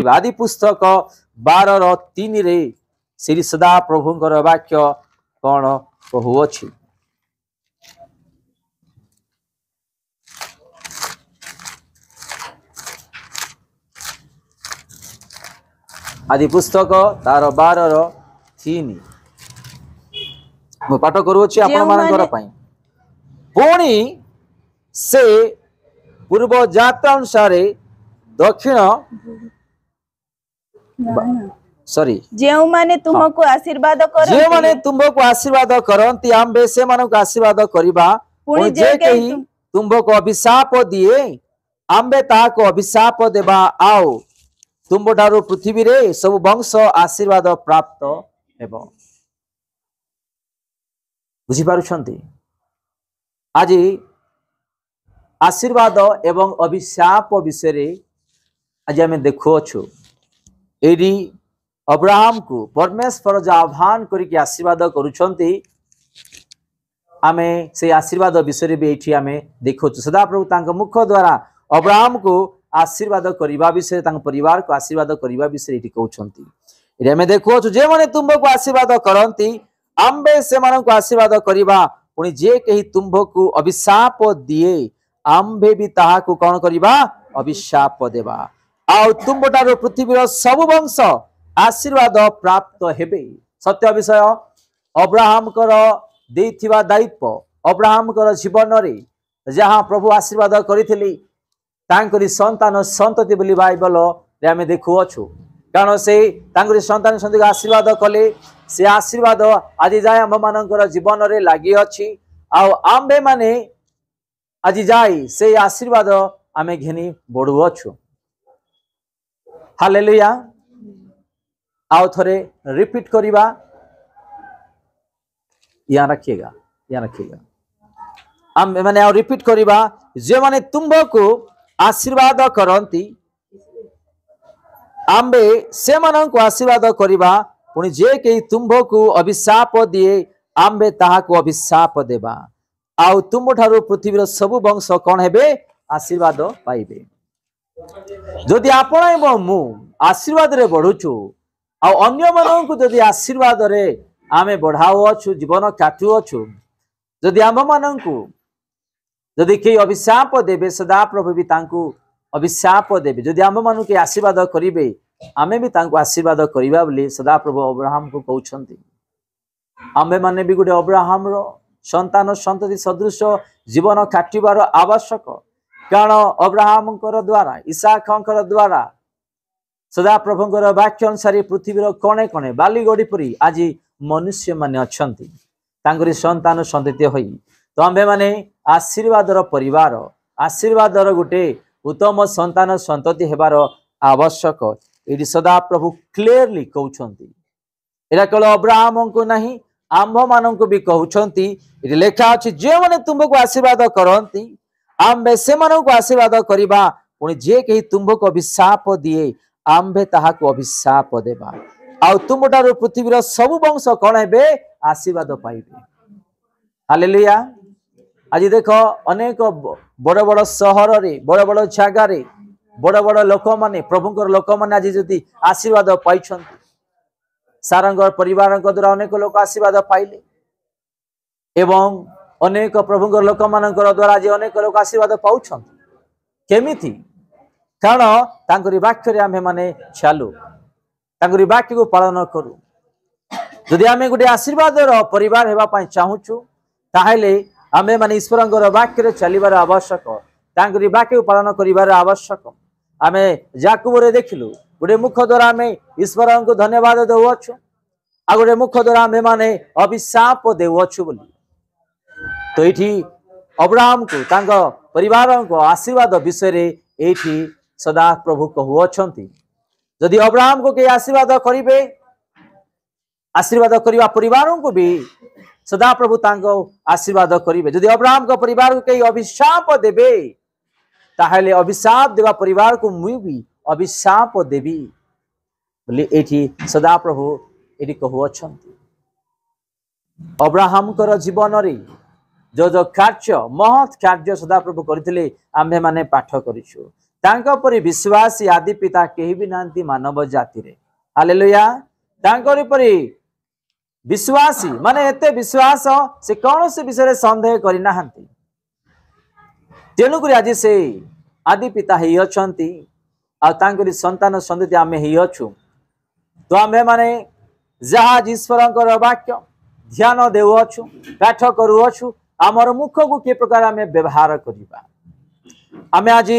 करिबा। आदि पुस्तक 12:3 रे श्री सदा प्रभुंकर वाक्य कौन कहूअछि। आदि पुस्तक तार 12:3 मु पाठ करूछि आपण मानकर पई। पुणी से पूर्व जात्रा अनुसार दक्षिण सॉरी जेउ माने तुमको आशीर्वाद करंती, जे माने तुमको आशीर्वाद करंती आम्बे से मानको आशीर्वाद करिबा। पुणी जे कही तुमको अभिशाप दिए आम्बे ताको अभिशाप देबा। आओ तुमठारु पृथ्वी रे सब वंश आशीर्वाद प्राप्त हेबो। बुझी पारुछंती आज आशीर्वाद एवं अभिशाप विषय आज आम देखुअछु। एडी अब्राहम को परमेश्वर जो आह्वान करके आशीर्वाद करुछंती आमे से आशीर्वाद विषय भी एठी आमे देखुछु। सदा प्रभु तांक मुख द्वारा अब्राहम को आशीर्वाद करने विषय परिवार को आशीर्वाद करने विषय ये कहते आम देखुँ जे मैंने तुमको आशीर्वाद करती आम्बे से मानक आशीर्वाद करवा। पुणी जे कही तुम्भको अभिशाप दिए आम्भे भी ताहाकु कौन करवा अभिशाप देवा। आउ तुम्बठार पृथ्वीर सब वंश आशीर्वाद प्राप्त हेबे। सत्य विषय अब्राहम देथिबा दायित्व अब्राहम जीवन रे जहाँ प्रभु आशीर्वाद करिथिली तांकरी संतान संतति बोली बाइबल रे आमे देखुअछु। कारण से तांकरी संतान संतति आशीर्वाद कले से आशीर्वाद आज जाए आम मानकर जीवन रे लागि अछि। आउ आम्बे माने आज जाई से आशीर्वाद आमे घेनी बढ़ुअछु। हालेलुया। आउ थरे रिपीट करिबा। यहाँ रखिएगा, यहाँ रखिएगा। आम माने आउ रिपीट करिबा। जे माने तुमको आशीर्वाद करंती आम्बे से मानक आशीर्वाद करवा। पुणी जे कही तुम्भको अभिशाप दिए आम्बे ताहाको अभिशाप देवा। आउ तुमठारु पृथ्वीर सबु वंश कौन हेबे आशीर्वाद पाइबे। जदि आपण एवं मु आशीर्वाद रे बढ़ुछु आ अन्य मानक जदि आशीर्वाद रे आमे बढ़ाउछु जीवन काटुछु जदि आम मानकु जदि कई अभिशाप देवे सदा प्रभु भी तांकु अभिशाप देवे। जदि आम मानु के आशीर्वाद करिवे आमे भी तांकु आशीर्वाद करिबा बोली सदा प्रभु अब्राहम को कहउछंती। आमे माने भी गुटे अब्राहम रो संतान संतति सदृश जीवन काटिबार आवश्यक। कारण अब्राहम द्वारा इसहाकर द्वारा सदा प्रभुंकर वाक्य अनुसार पृथ्वीर कणे कणे बाली गड़ी परी आज मनुष्य माने अछंती तांकरी संतान संतति होई। तो आम्भे माने आशीर्वादर परिवार आशीर्वादर गोटे उत्तम संतान संतति हेबार आवश्यक। ये सदा प्रभु क्लियरली कहउछंती। एरा केवल अब्राहम को नहीं आम्भ मानक भी कहउछंती। ये लेखा अछि जे माने तुमको आशीर्वाद करंती आम्भे से मानक आशीर्वाद करिबा। पुणी जे कही तुमको अभिशाप दिए आम्भे ताहाको अभिशाप देबा। आउ तुमठारु पृथ्वीर सबु वंश कौन हेबे आशीर्वाद पाइबे। हालेलुया। आज देख अनेक बड़ बड़ सहर रे बड़ बड़ जगार बड़ बड़ लोक माने प्रभुंकर लोक माने आज जदि आशीर्वाद पाई सारंगर परिवार द्वारा अनेक लोक आशीर्वाद पाइले एवं अनेक प्रभुंकर लोक मानकर द्वारा आज अनेक लोक आशीर्वाद पाउछन। केमिति कारण तांकरी वाक्य रे आमे माने चालू तांकरी वाक्य को पालन करू। जदि आमे गुटे आशीर्वाद रो परिवार हेबा पई चाहूछु ताहेले आमे माने ईश्वरंकर वाक्य रे चलिबार आवश्यक तांकरी वाक्य को पालन करिबार आवश्यक। आमे याकूब रे देखिलु गुटे मुख द्वारा आमे ईश्वरंको धन्यवाद देउछु आ गुटे मुख द्वारा आमे माने अभिशाप देउछु बोली। तो एठी अब्राहम को तांग परिवार को आशीर्वाद विषय रे एठी सदा प्रभु कहउछंती। जदि अब्राहम को के आशीर्वाद करिवे आशीर्वाद करिवा परिवारों को भी सदा प्रभु तांको आशीर्वाद करिवे। जदि अब्राहम को परिवार को कई अभिशाप देवे ताहेले अभिशाप देवा परिवार को मुई भी अभिशाप देवी बोली एठी सदा प्रभु एठी कहउछंती। अब्राहम कर जीवन रे जो जो कार्य महत् कार्य सदा प्रभु करथिले आम्भे माने पाठ करिछु तांको परि विश्वासी आदि पिता केही भी नांती मानव जाति रे हालेलुया तांको परि विश्वासी माने एते विश्वास से कौन से विषय संदेह करि नाहंती तेणुक आज से आदि पिता ही अछंती आ तांकरी संतान संतति आमे ही अछु तो आमे माने जहा ईश्वरंकर वाक्य ध्यान देउछु पाठ करूछु आमर मुख को कि प्रकार आमे व्यवहार करिबा आमे आज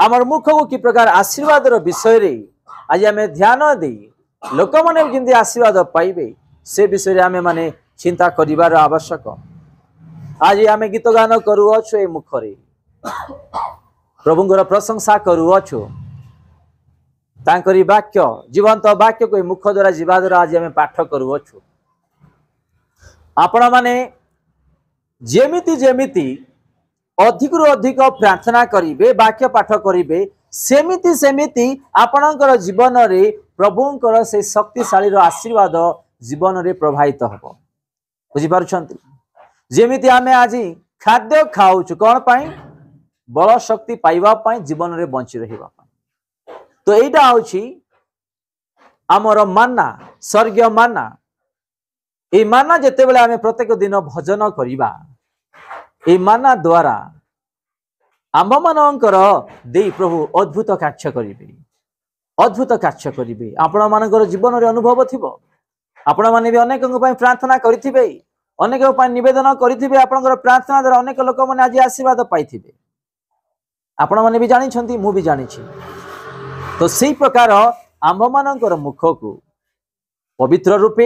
आमर मुख को कि प्रकार आशीर्वाद रो विषय रे आज आमे ध्यान दे लोक माने जिंदे आशीर्वाद पाइबे से विषय रे आमे माने चिंता करिवार आवश्यक आज आमे गीत गान करूछु ए मुख रे प्रभुंकर प्रशंसा करूछु तांकरी वाक्य जीवंत वाक्य को मुख द्वारा जीवा द्वारा आज आम पाठ करूछु आपण माने जेमिति जेमिति अधिक रु अधिक प्रार्थना करिवे वाक्य पाठ करिवे सेमिति सेमिति आपणकर जीवन रे प्रभुंकर से शक्तिशाली रो आशीर्वाद जीवन रे प्रभावित हबो बुझी पारुछंती जेमिति आमे आज खाद्य खाउछु कोन पई बल शक्ति पाइबा पई जीवन रे बंची रहिबा पई तो एटा होछि आमर माना स्वर्गीय माना ए माना जेते बेले आमे प्रत्येक दिन भजन करिबा ए माना द्वारा आम मानकर देई प्रभु अद्भुत कार्य करिवे अद्भुत कार्य करिवे आपण मानकर जीवन रे अनुभव थिबो आपण माने भी अनेक पई प्रार्थना करिथिबे अनेक पई निवेदन करिथिबे आपनकर प्रार्थना द्वारा अनेक लोक माने आज आशीर्वाद पाइथिबे आपण माने भी जानि छंती मु भी जानि छी तो सही प्रकार आम मानकर मुख को पवित्र रूपे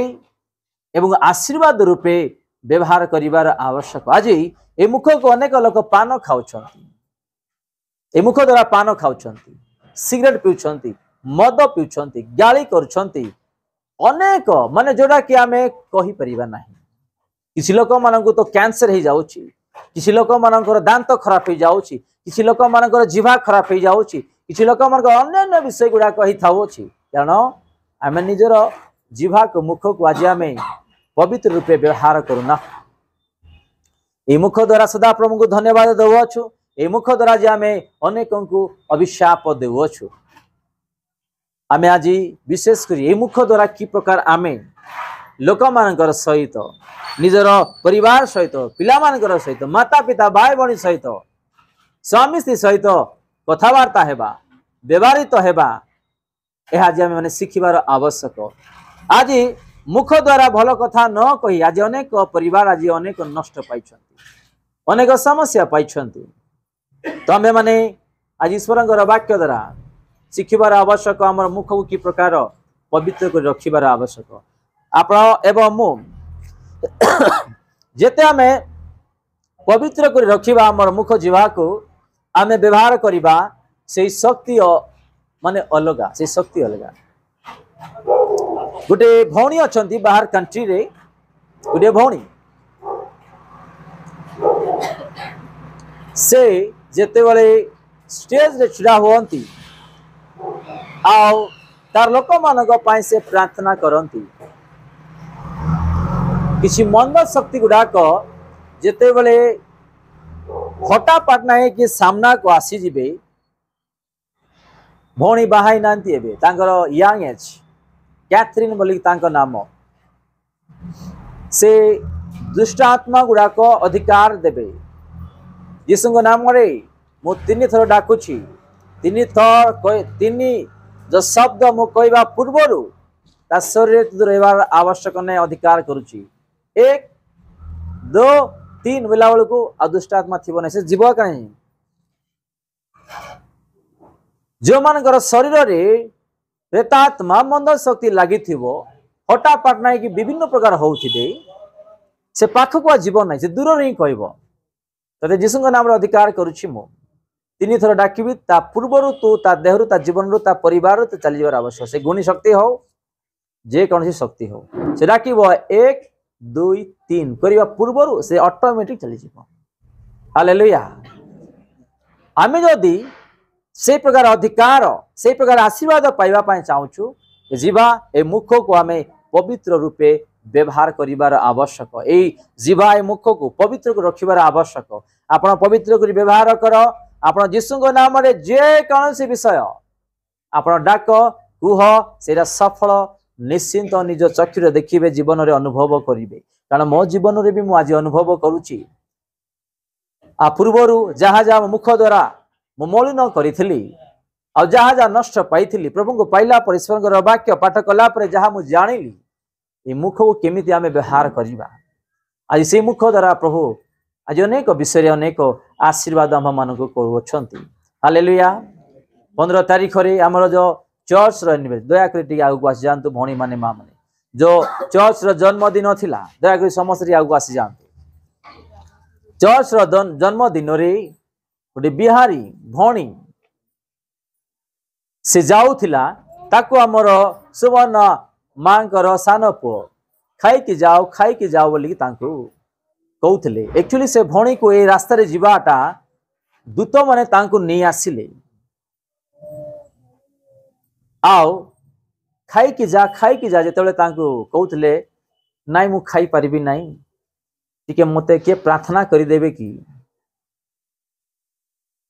एवं आशीर्वाद रूपे व्यवहार करिवार आवश्यक आज ए मुख को अनेक लोक पान खाउछंती ए मुख द्वारा पान खाउछंती सिगरेट पिउछंती मद पिउछंती गाली करूछंती अनेक माने जोड़ा कि आमे कहि परिबा नाही किछि लोक मानकु तो कैंसर हे जाउछि किछि लोक मानकर दांत खराब हो जाउछि किछि लोक मानकर जीवा खराब हो जाउछि किछि लोक मानकर अन्य विषय गुडा कहि थाउछि कारण आमे निजर जीवा को मुख को आज आमे पवित्र रूपे व्यवहार करूना ए मुख द्वारा सदा प्रभु को धन्यवाद देउछु ए मुख द्वारा जे आमे अनेकों को अभिशाप देउछु आमे आज विशेष करी ए मुख द्वारा कि प्रकार आमे लोक मानकर सहित निजर परिवार सहित पिला मानकर सहित माता पिता भाई भणी सहित स्वामी स्त्री सहित कथबार्ता हेबा व्यवहारित हेबा यह आज आम मैंने शिखिबार आवश्यक आज मुख द्वारा भल कथा न कही आज अनेक परिवार आज अनेक नष्ट पाई अनेक समस्या पाई तो आम मैंने आज ईश्वर वाक्य द्वारा शिखिबार आवश्यक आम मुख को कि प्रकार पवित्र कर रखिबार आवश्यक आप एवं मु जेते आमे पवित्र कर रखिबा आमर मुख जीवा को आमे व्यवहार करिबा से शक्ति माने अलगा से शक्ति अलगा गोटे भौणी अछंती बाहर कंट्री रे गोटे भौणी से जेते बेले स्टेज रे छिड़ा होंती आउ तार लोक मानक पाई से प्रार्थना करंती किसी मंद शक्ति गुड़ाक जेते बेले हटापाट ना कि सामना को आसी जिबे भौणी बाहाई नांती एबे तांकर यंग एज कैथरीन बोली तांकर नाम से दुष्ट आत्मा गुड़ाक अधिकार देबे यीशु नाम रे मु 3 थर डाकुछि 3 थर 3 जो शब्द मु कहवा पूर्वर ता शरीर रहबार आवश्यक नहीं अधिकार करुछि 1 2 3 बेला बेलू आ दुष्ट आत्मा थी ना से जीव कहीं जो मान शरीर रे प्रेतात्मा मंद शक्ति लगी हटापाट ना कि विभिन्न प्रकार होते से पाखक आ जीव ना से दूर ही कह ते जीशु नाम अधिकार करुछि मु 3 थर डाकिबी ता पूर्वर तू ता देहरु ता जीवन ता परिवार तो चली जावर आवश्यक से गुणी शक्ति हो जे कौन सी शक्ति हो से डाकिब 1 2 3 करबा पूर्वर से ऑटोमेटिक चली जीव हालेलुया आमे जदी से प्रकार अधिकार से प्रकार आशीर्वाद पाइबा पाए चाहूछु जीवा ए मुख को आमे पवित्र रूपे व्यवहार करिवार आवश्यक ए जीवा ए मुख को पवित्र को रखिबार आवश्यक आपण पवित्र करी व्यवहार कर आपण जीशु नाम रे जे कौन सी विषय आपण डाक कुह सेटा सफल निश्चिंत निज चक्षुरे देखिबे जीवन रे अनुभव करिवे कारण मो जीवन रे भी मु आज अनुभव करूची आ पूर्वरु जहा जहा मुख द्वारा मु मलिन करिथिली आ जहा जहा नष्ट पाइथिली प्रभु को पाइला पर ईश्वर वाक्य पाठ कला पर जहा मु जानिली ए मुख को केमिति आमे व्यवहार करिबा आज से मुख द्वारा प्रभु आज अनेक विषय अनेक आशीर्वाद हम मान को करुछंती हालेलुया 15 तारीख रे हमर जो चर्च रे दया कर आगु आसी जातु भणी माने माँ माने जो चर्च रो जन्मदिन थिला दया कर समस्त आगु आसी जातु चर्च रो जन्मदिन रे गोटे बिहारी भणी से जाऊला ताको हमर सुवर्ण मांकर सान पु खाई की जाओ बोली तांको कहूले एक्चुअली से भणी को ए रास्ता रे जीवाटा दूत माने तांको नहीं आसिले आओ खाई की जा जेतेबेले तांको कहूले नाई मु खाई परिबी नाई टिके मते के प्रार्थना करि देबे कि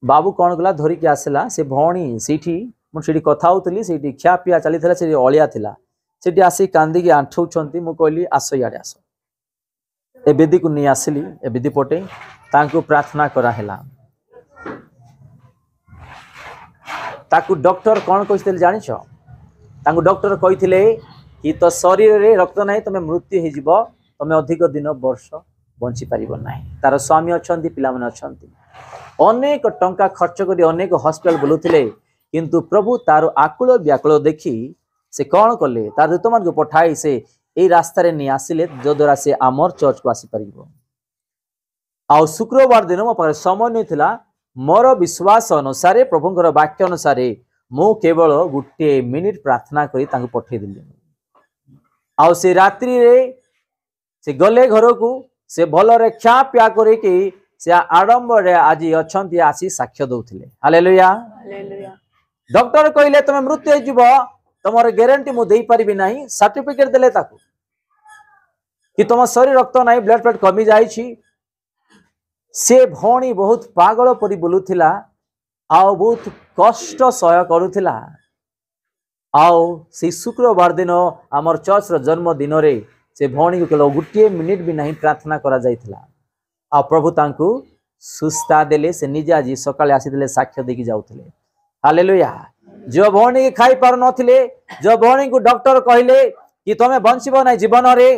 बाबू कौन गला धरी के आसला से भणी सीठी मु सीठी कथा होतली सीठी खिया पिया चली थला से अलिया थिला सीठी आसी कांदी के आंठौछंती मु कहली आसो याडे आसो ए बेदी को नहीं आसली ए बेदी पटे तांको प्रार्थना करा हैला ताकू डॉक्टर कौन कहिथिले जानिछ तांको डॉक्टर कहिथिले कि तो शरीर रे रक्त नाही तमे मृत्यु हे जीवो तमे अधिक दिन वर्ष बंची परिबो नाही तार स्वामी अछंती पिला मन अछंती अनेक टंका खर्च करी अनेक हॉस्पिटल बुलुथिले किंतु प्रभु तार आकुल व्याकुल देखी से कौन कले तार दूत मान को पठाई से ए रास्ता रे नहीं आसिले जो द्वारा से आमर चर्च को आसी परिबो आ शुक्रवार दिन मो पाखरे समय नहीं थिला मोर विश्वास अनुसार प्रभुंकर वाक्य अनुसार मु केवल गोटे मिनिट प्रार्थना करी तांको पठे दिली आ से रात्रि रे से गले घर को से भल रे खा पिया करे कि से आडंबर रे आज अछंती आसी साक्ष्य दउथिले हालेलुया हालेलुया डॉक्टर कहले तमे मृत्यु हे जीवो तमर गारंटी मु देई परिबी नाही सर्टिफिकेट देले ताको कि तुम शरीर रक्त नहीं ब्लड प्रेशर कमी जाइछि से भणी बहुत पागल परी बोलुथिला आओ बहुत कष्ट सह करुथिला आओ से शुक्रवार दिन आमर चर्च रो जन्म दिन रे से भणी को केवल गोटे मिनिट भी नहीं प्रार्थना करा जाइथिला आ प्रभु तांको सुस्था देले से निजे आज सकाळे आसी देले साक्ष्य देकी जाउथिले हालेलुया जो भणी के खाई पार नथिले जो भणी को डॉक्टर कहले कि तमे बंचिबो नै जीवन रे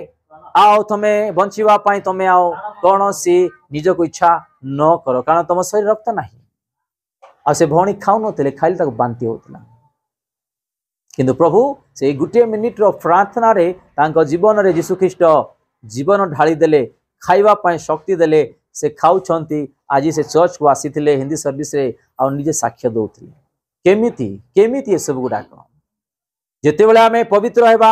आओ तमे बंचिबा पाई तमे आओ कौन सी निज को इच्छा न करो कारण तुम शरीर रक्त नाही आ से भणी खाउ नथिले खाइल ताको बांती होतला किंतु प्रभु से गुटे मिनिट रो प्रार्थना रे तांको जीवन रे यीशु ख्रीष्ट जीवन ढाली देले खाइबा पाई शक्ति देले से खाउछंती आज से चर्च को आसीथिले हिंदी सर्विस रे आ निजे साक्ष्य दउथिले केमिति केमिति ए सब गुडा को जेते बेले हमें पवित्र हेबा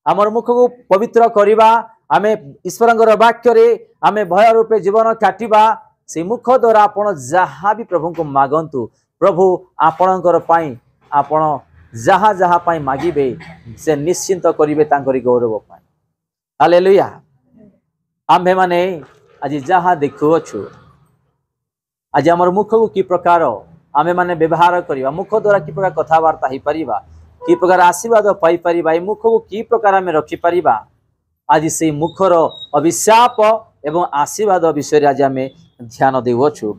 आमर मुख को पवित्र करिबा आमे ईश्वरंगर वाक्य रे आमे भय रूपे जीवन काटिबा से मुख द्वारा आपण जहा भी प्रभु को मागंतु प्रभु आपणकर पाई आपण जहा जहा पाई मागिबे से निश्चिंत करिवे तांकरी गौरव पाई हालेलुया आम्भे माने आज जहा देखु छु आज आमर मुख को की प्रकार आमे माने व्यवहार करिबा मुख द्वारा की प्रकार कथा वार्ता ही परिबा की प्रकार आशीर्वाद पाई परिबा मुख को की प्रकार आमे रखि परिबा आज से मुखर अभिशाप एवं आशीर्वाद विषय आज आमे ध्यान देउछु।